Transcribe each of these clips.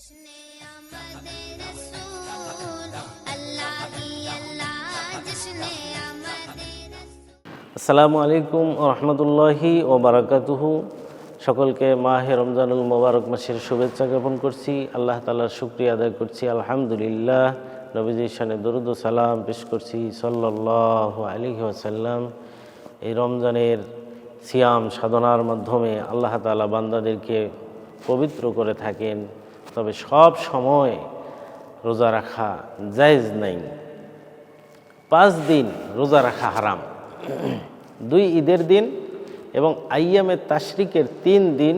আসসালামু আলাইকুম ওয়া রাহমাতুল্লাহি ওয়া বারাকাতুহু। সকলকে মাহে রমজানুল মোবারক মাসের শুভেচ্ছা জ্ঞাপন করছি। আল্লাহ তাআলার শুকরিয়া আদায় করছি, আলহামদুলিল্লাহ। নবীজির শানে দরুদ ও সালাম পেশ করছি সাল্লাল্লাহু আলাইহি ওয়াসাল্লাম। এই রমজানের সিয়াম সাধনার মাধ্যমে আল্লাহ তাআলা বান্দাদেরকে পবিত্র করে থাকেন, তবে সব সময় রোজা রাখা জায়েজ নাই। 5 দিন রোজা রাখা হারাম। 2 ঈদের দিন এবং আইয়ামে তাশরিকের 3 দিন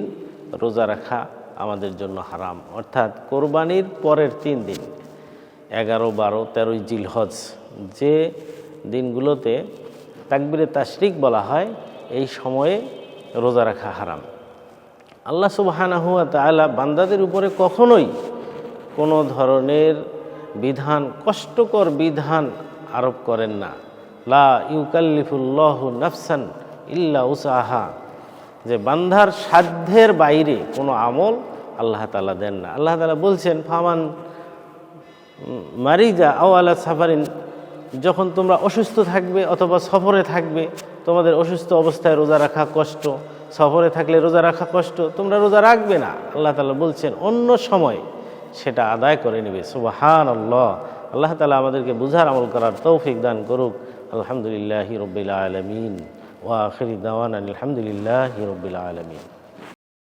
রোজা রাখা আমাদের জন্য হারাম, অর্থাৎ কোরবানির পরের 3 দিন 11, 12, 13 জিলহজ, যে দিনগুলোতে তাকবীরে তাশরিক বলা হয়, এই সময়ে রোজা রাখা হারাম। আল্লাহ সুবহানাহু ওয়া তাআলা বান্দাদের উপরে কখনোই কোনো ধরনের বিধান, কষ্টকর বিধান আরোপ করেন না। লা ইউকাল্লিফুল্লাহু নাফসান ইল্লা উসাহা, যে বান্দার সাধ্যের বাইরে কোনো আমল আল্লাহ তাআলা দেন না। আল্লাহ তাআলা বলছেন, ফামান মারিজা আও আলা সাফারিন, যখন তোমরা অসুস্থ থাকবে অথবা সফরে থাকবে, তোমাদের অসুস্থ অবস্থায় রোজা রাখা কষ্ট, সফরে থাকলে রোজা রাখা কষ্ট, তোমরা রোজা রাখবে না। আল্লাহ তাআলা বলছেন অন্য সময় সেটা আদায় করে নেবে। সুবহানাল্লাহ। আল্লাহ তাআলা আমাদেরকে বুঝার আমল করার তৌফিক দান করুক। আলহামদুলিল্লাহি রাব্বিল আলামিন ওয়া আখিরি দাওয়ানা আলহামদুলিল্লাহি রাব্বিল আলামিন।